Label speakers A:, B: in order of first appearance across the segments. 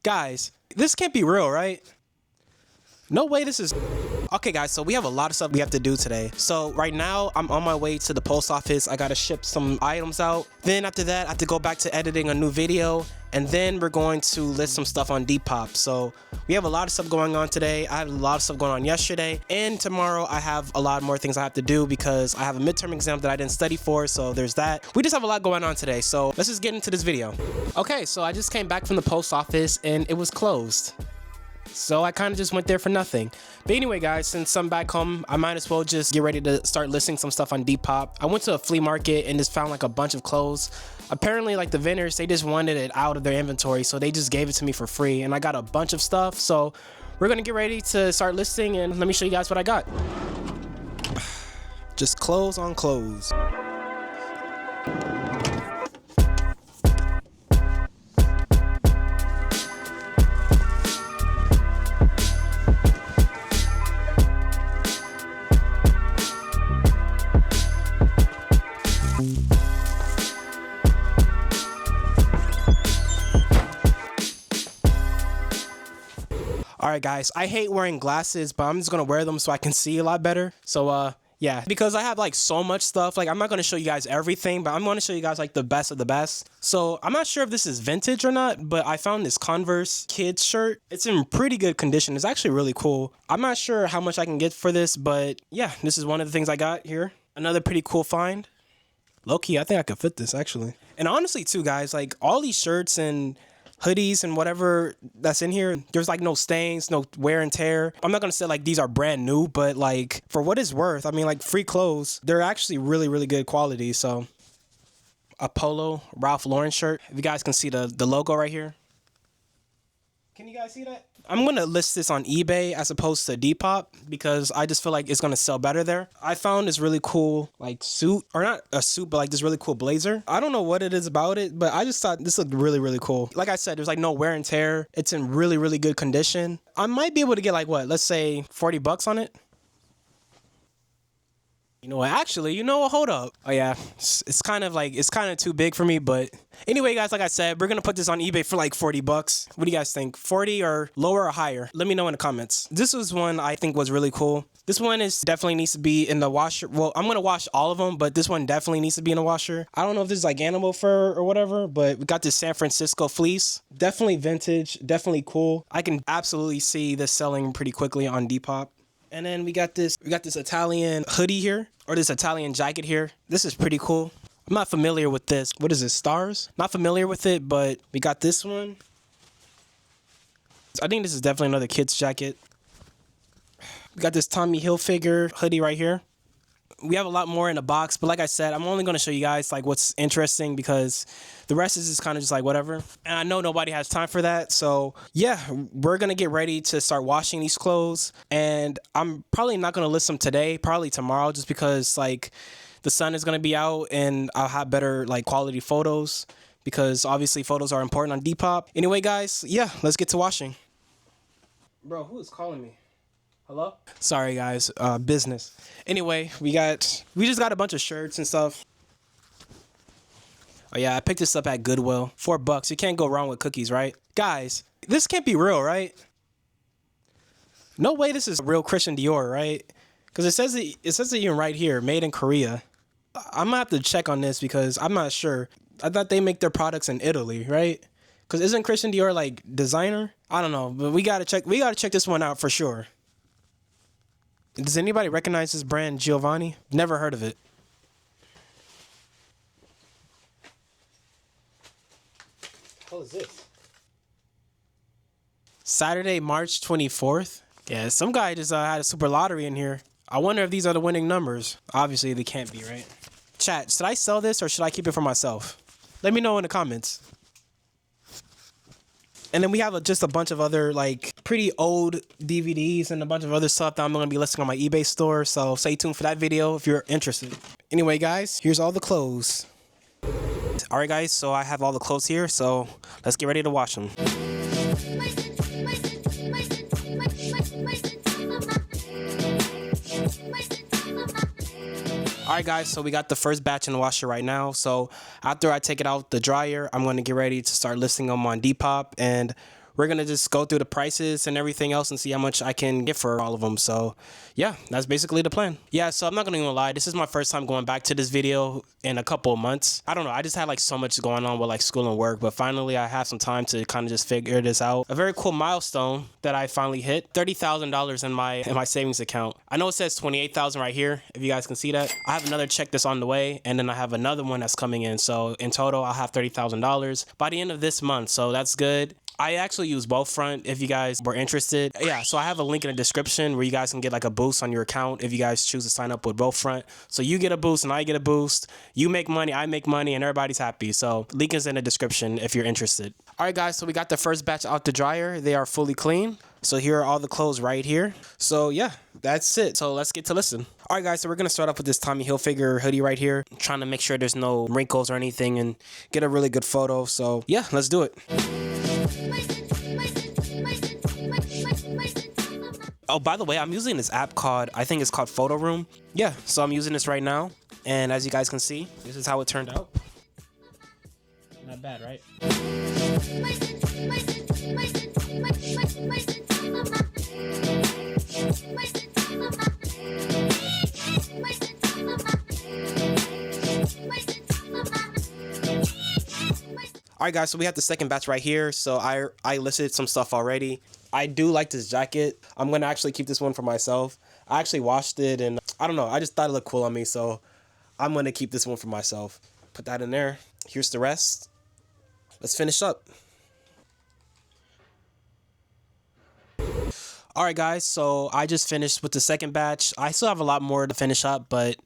A: Guys, this can't be real, right? No way this is... Okay guys, so we have a lot of stuff we have to do today. So right now I'm on my way to the post office. I gotta ship some items out. Then after that I have to go back to editing a new video, and then we're going to list some stuff on Depop. So we have a lot of stuff going on today. I had a lot of stuff going on yesterday, and tomorrow I have a lot more things I have to do because I have a midterm exam that I didn't study for. So there's that. We just have a lot going on today, so let's just get into this video. Okay, so I just came back from the post office and it was closed. So I kind of just went there for nothing. But anyway guys, since I'm back home, I might as well just get ready to start listing some stuff on Depop. I went to a flea market and just found like a bunch of clothes. Apparently like the vendors, they just wanted it out of their inventory, so they just gave it to me for free, and I got a bunch of stuff. So we're gonna get ready to start listing, and let me show you guys what I got. Just clothes on clothes. Alright guys, I hate wearing glasses, but I'm just gonna wear them so I can see a lot better. So yeah, because I have like so much stuff. Like I'm not gonna show you guys everything, but I'm gonna show you guys like the best of the best. So I'm not sure if this is vintage or not, but I found this Converse kids shirt. It's in pretty good condition. It's actually really cool. I'm not sure how much I can get for this, but yeah, this is one of the things I got here. Another pretty cool find. Low-key, I think I could fit this actually. And honestly too guys, like all these shirts and hoodies and whatever that's in here, there's like no stains, no wear and tear. I'm not gonna say like these are brand new, but like for what it's worth, I mean like free clothes, they're actually really good quality. So a polo Ralph Lauren shirt, if you guys can see the logo right here. Can you guys see that? I'm gonna list this on eBay as opposed to Depop because I just feel like it's gonna sell better there. I found this really cool like suit, or not a suit, but like this really cool blazer. I don't know what it is about it, but I just thought this looked really cool. Like I said, there's like no wear and tear. It's in really good condition. I might be able to get like what, let's say 40 bucks on it. You know what, actually, you know what, hold up. Oh yeah, it's kind of too big for me, but anyway guys, like I said, we're gonna put this on eBay for like 40 bucks. What do you guys think? 40 or lower or higher? Let me know in the comments. This was one I think was really cool. This one is definitely needs to be in the washer. Well, I'm gonna wash all of them, but this one definitely needs to be in the washer. I don't know if this is like animal fur or whatever, but we got this San Francisco fleece. Definitely vintage, definitely cool. I can absolutely see this selling pretty quickly on Depop. And then we got this Italian hoodie here, or this Italian jacket here. This is pretty cool. I'm not familiar with this. What is this, Stars? Not familiar with it, but we got this one. I think this is definitely another kid's jacket. We got this Tommy Hilfiger hoodie right here. We have a lot more in the box, but like I said, I'm only going to show you guys like what's interesting because the rest is just kind of just like whatever. And I know nobody has time for that. So yeah, we're going to get ready to start washing these clothes. And I'm probably not going to list them today, probably tomorrow, just because like the sun is going to be out and I'll have better like quality photos because obviously photos are important on Depop. Anyway, guys, yeah, let's get to washing. Bro, who is calling me? Hello? Sorry guys, business. Anyway, we just got a bunch of shirts and stuff. Oh yeah, I picked this up at Goodwill. $4. You can't go wrong with cookies, right? Guys, this can't be real, right? No way this is real Christian Dior, right? Because it says it even right here, made in Korea. I'm gonna have to check on this because I'm not sure. I thought they make their products in Italy, right? Because isn't Christian Dior like designer? I don't know, but we gotta check this one out for sure. Does anybody recognize this brand, Giovanni? Never heard of it. What is this? Saturday, March 24th? Yeah, some guy just had a super lottery in here. I wonder if these are the winning numbers. Obviously, they can't be, right? Chat, should I sell this or should I keep it for myself? Let me know in the comments. And then we have just a bunch of other like pretty old DVDs and a bunch of other stuff that I'm going to be listing on my eBay store. So stay tuned for that video if you're interested. Anyway, guys, here's all the clothes. All right, guys, so I have all the clothes here. So let's get ready to wash them. Alright guys, so we got the first batch in the washer right now. So after I take it out the dryer, I'm going to get ready to start listing them on Depop. And we're gonna just go through the prices and everything else and see how much I can get for all of them. So yeah, that's basically the plan. Yeah, so I'm not gonna even lie, this is my first time going back to this video in a couple of months. I don't know, I just had like so much going on with like school and work, but finally I have some time to kind of just figure this out. A very cool milestone that I finally hit, $30,000 in my savings account. I know it says 28,000 right here, if you guys can see that. I have another check that's on the way, and then I have another one that's coming in. So in total, I'll have $30,000 by the end of this month. So that's good. I actually use Wealthfront if you guys were interested. Yeah, so I have a link in the description where you guys can get like a boost on your account if you guys choose to sign up with Wealthfront. So you get a boost and I get a boost. You make money, I make money, and everybody's happy. So link is in the description if you're interested. All right, guys, so we got the first batch out the dryer. They are fully clean. So here are all the clothes right here. So yeah, that's it. So let's get to listen. All right, guys, so we're going to start off with this Tommy Hilfiger hoodie right here. I'm trying to make sure there's no wrinkles or anything and get a really good photo. So yeah, let's do it. Oh, by the way, I'm using this app called, I think it's called Photo Room. Yeah, so I'm using this right now. And as you guys can see, this is how it turned out. Not bad, right? All right, guys, so we have the second batch right here. So I listed some stuff already. I do like this jacket. I'm going to actually keep this one for myself. I actually washed it and I don't know. I just thought it looked cool on me. So I'm going to keep this one for myself. Put that in there. Here's the rest. Let's finish up. All right, guys. So I just finished with the second batch. I still have a lot more to finish up, but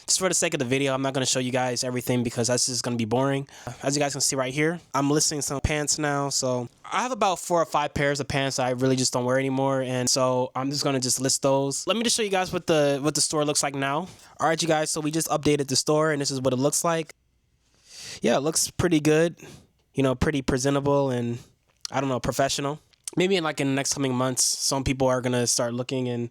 A: just for the sake of the video, I'm not going to show you guys everything because that's just going to be boring. As you guys can see right here, I'm listing some pants now. So I have about 4 or 5 pairs of pants that I really just don't wear anymore. And so I'm just going to just list those. Let me just show you guys what the store looks like now. All right, you guys. So we just updated the store and this is what it looks like. Yeah, it looks pretty good. You know, pretty presentable and I don't know, professional. Maybe in the next coming months, some people are going to start looking and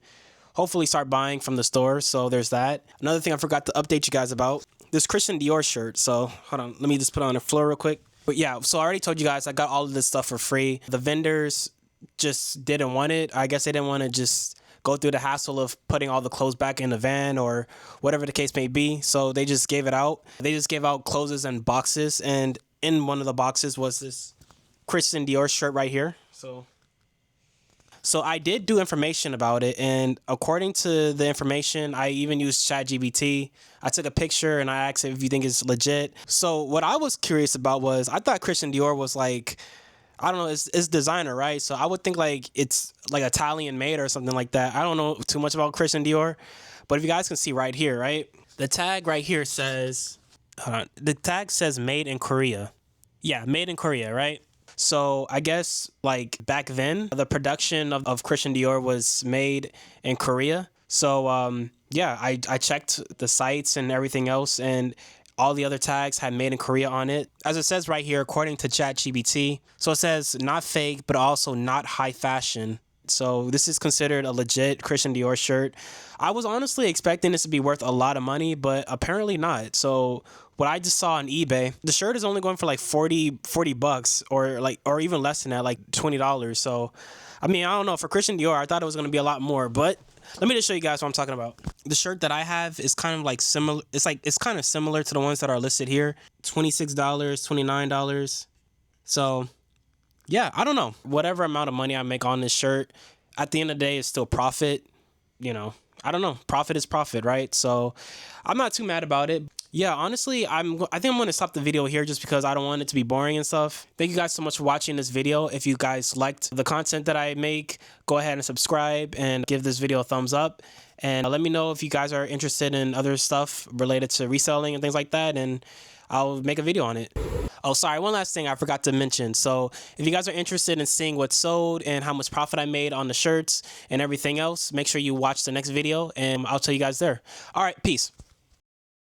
A: hopefully start buying from the store. So there's that. Another thing I forgot to update you guys about, this Christian Dior shirt. So hold on, let me just put it on the floor real quick. But yeah, so I already told you guys I got all of this stuff for free. The vendors just didn't want it. I guess they didn't want to just go through the hassle of putting all the clothes back in the van or whatever the case may be. So they just gave it out. They just gave out clothes in boxes. And in one of the boxes was this Christian Dior shirt right here. So I did do information about it, and according to the information, I even used ChatGPT. I took a picture and I asked if you think it's legit. So what I was curious about was I thought Christian Dior was like, I don't know, it's designer, right? So I would think like it's like Italian made or something like that. I don't know too much about Christian Dior, but if you guys can see right here, right? The tag right here says, hold on, the tag says made in Korea. Yeah, made in Korea, right? So I guess like back then, the production of Christian Dior was made in Korea. So yeah, I checked the sites and everything else, and all the other tags had made in Korea on it. As it says right here, according to ChatGPT, so it says not fake, but also not high fashion. So this is considered a legit Christian Dior shirt. I was honestly expecting this to be worth a lot of money, but apparently not. So what I just saw on eBay, the shirt is only going for like 40 bucks or even less than that, like $20. So, I mean, I don't know. For Christian Dior, I thought it was going to be a lot more, but let me just show you guys what I'm talking about. The shirt that I have is kind of like similar. It's kind of similar to the ones that are listed here. $26, $29. So yeah, I don't know. Whatever amount of money I make on this shirt, at the end of the day, it's still profit. You know, I don't know. Profit is profit, right? So I'm not too mad about it. Yeah, honestly, I think I'm going to stop the video here just because I don't want it to be boring and stuff. Thank you guys so much for watching this video. If you guys liked the content that I make, go ahead and subscribe and give this video a thumbs up. And let me know if you guys are interested in other stuff related to reselling and things like that, and I'll make a video on it. Oh, sorry, one last thing I forgot to mention. So if you guys are interested in seeing what's sold and how much profit I made on the shirts and everything else, make sure you watch the next video and I'll tell you guys there. All right, peace.